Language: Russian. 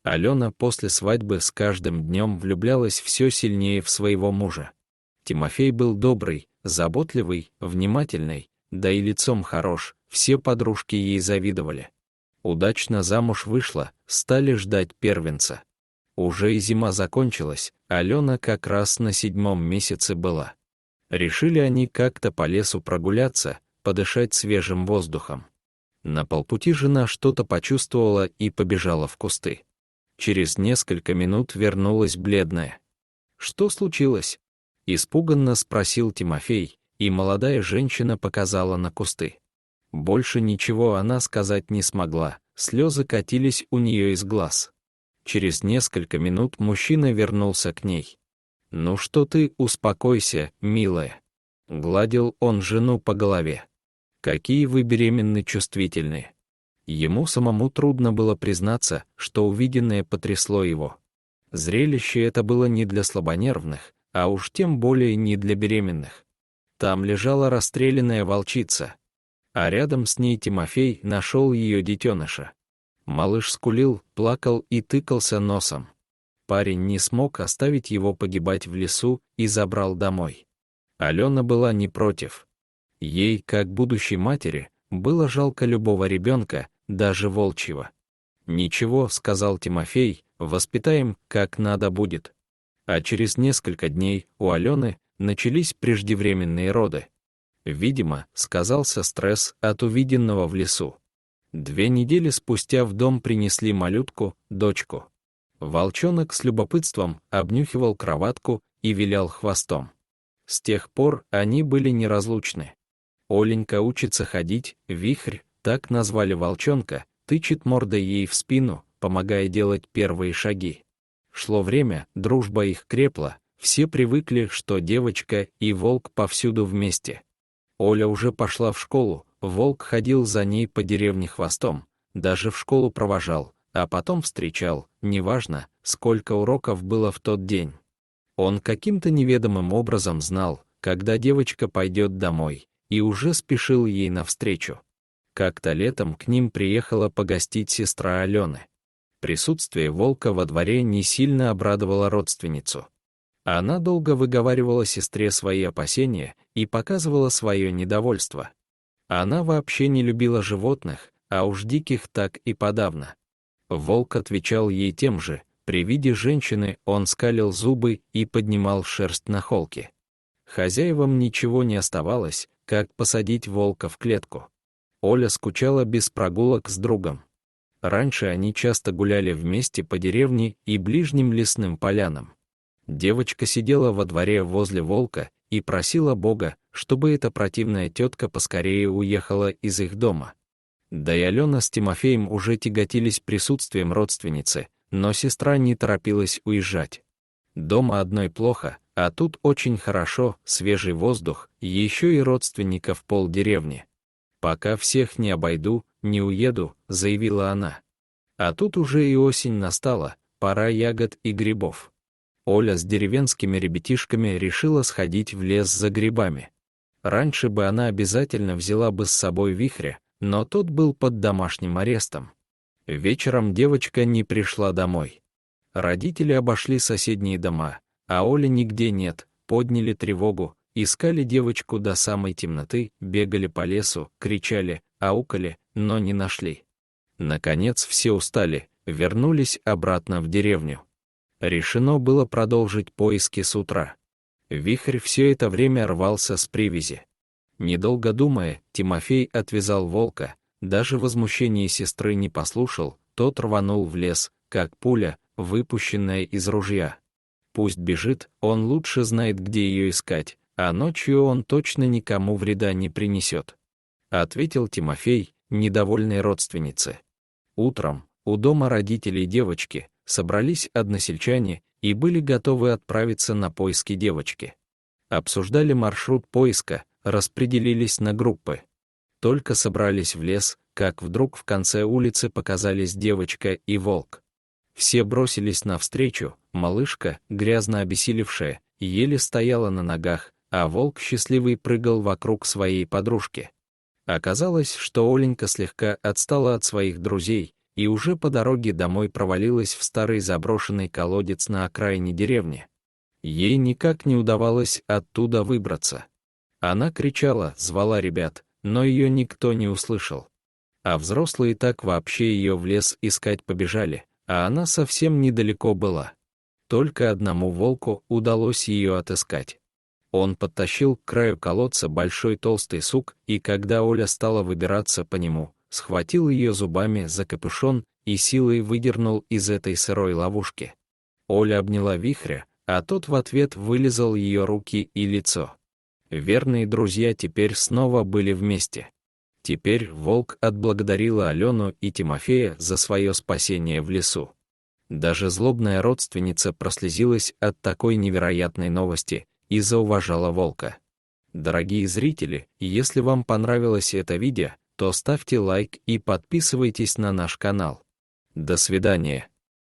Алена после свадьбы с каждым днем влюблялась все сильнее в своего мужа. Тимофей был добрый, заботливый, внимательный, да и лицом хорош, все подружки ей завидовали. Удачно замуж вышла, стали ждать первенца. Уже и зима закончилась, Алена как раз на 7-м месяце была. Решили они как-то по лесу прогуляться, подышать свежим воздухом. На полпути жена что-то почувствовала и побежала в кусты. Через несколько минут вернулась бледная. «Что случилось?» — испуганно спросил Тимофей, и молодая женщина показала на кусты. Больше ничего она сказать не смогла, слезы катились у нее из глаз. Через несколько минут мужчина вернулся к ней. «Ну что ты, успокойся, милая». Гладил он жену по голове. «Какие вы беременны чувствительные». Ему самому трудно было признаться, что увиденное потрясло его. Зрелище это было не для слабонервных, а уж тем более не для беременных. Там лежала расстрелянная волчица, а рядом с ней Тимофей нашел ее детеныша. Малыш скулил, плакал и тыкался носом. Парень не смог оставить его погибать в лесу и забрал домой. Алена была не против. Ей, как будущей матери, было жалко любого ребенка, даже волчьего. «Ничего», — сказал Тимофей, — «воспитаем, как надо будет». А через несколько дней у Алены начались преждевременные роды. Видимо, сказался стресс от увиденного в лесу. 2 недели спустя в дом принесли малютку, дочку. Волчонок с любопытством обнюхивал кроватку и вилял хвостом. С тех пор они были неразлучны. Оленька учится ходить, Вихрь, так назвали волчонка, тычет мордой ей в спину, помогая делать первые шаги. Шло время, дружба их крепла, все привыкли, что девочка и волк повсюду вместе. Оля уже пошла в школу, волк ходил за ней по деревне хвостом, даже в школу провожал, а потом встречал, неважно, сколько уроков было в тот день. Он каким-то неведомым образом знал, когда девочка пойдет домой, и уже спешил ей навстречу. Как-то летом к ним приехала погостить сестра Алены. Присутствие волка во дворе не сильно обрадовало родственницу. Она долго выговаривала сестре свои опасения и показывала свое недовольство. Она вообще не любила животных, а уж диких так и подавно. Волк отвечал ей тем же, при виде женщины он скалил зубы и поднимал шерсть на холке. Хозяевам ничего не оставалось, как посадить волка в клетку. Оля скучала без прогулок с другом. Раньше они часто гуляли вместе по деревне и ближним лесным полянам. Девочка сидела во дворе возле волка и просила Бога, чтобы эта противная тетка поскорее уехала из их дома. Да и Алена с Тимофеем уже тяготились присутствием родственницы, но сестра не торопилась уезжать. Дома одной плохо, а тут очень хорошо, свежий воздух, еще и родственников полдеревни. «Пока всех не обойду, не уеду», — заявила она. А тут уже и осень настала, пора ягод и грибов. Оля с деревенскими ребятишками решила сходить в лес за грибами. Раньше бы она обязательно взяла бы с собой Вихря, но тот был под домашним арестом. Вечером девочка не пришла домой. Родители обошли соседние дома, а Оли нигде нет, подняли тревогу, искали девочку до самой темноты, бегали по лесу, кричали, аукали, но не нашли. Наконец все устали, вернулись обратно в деревню. Решено было продолжить поиски с утра. Вихрь все это время рвался с привязи. Недолго думая, Тимофей отвязал волка, даже возмущение сестры не послушал, тот рванул в лес, как пуля, выпущенная из ружья. Пусть бежит, он лучше знает, где ее искать, а ночью он точно никому вреда не принесет, — ответил Тимофей, недовольной родственнице. Утром, у дома родителей девочки, собрались односельчане и были готовы отправиться на поиски девочки. Обсуждали маршрут поиска, распределились на группы. Только собрались в лес, как вдруг в конце улицы показались девочка и волк. Все бросились навстречу, малышка, грязно обессилевшая, еле стояла на ногах, а волк счастливый прыгал вокруг своей подружки. Оказалось, что Оленька слегка отстала от своих друзей, и уже по дороге домой провалилась в старый заброшенный колодец на окраине деревни. Ей никак не удавалось оттуда выбраться. Она кричала, звала ребят, но ее никто не услышал. А взрослые так вообще ее в лес искать побежали, а она совсем недалеко была. Только одному волку удалось ее отыскать. Он подтащил к краю колодца большой толстый сук, и когда Оля стала выбираться по нему, схватил ее зубами за капюшон и силой выдернул из этой сырой ловушки. Оля обняла Вихря, а тот в ответ вылизал ее руки и лицо. Верные друзья теперь снова были вместе. Теперь волк отблагодарила Алену и Тимофея за свое спасение в лесу. Даже злобная родственница прослезилась от такой невероятной новости и зауважала волка. Дорогие зрители, если вам понравилось это видео, то ставьте лайк и подписывайтесь на наш канал. До свидания.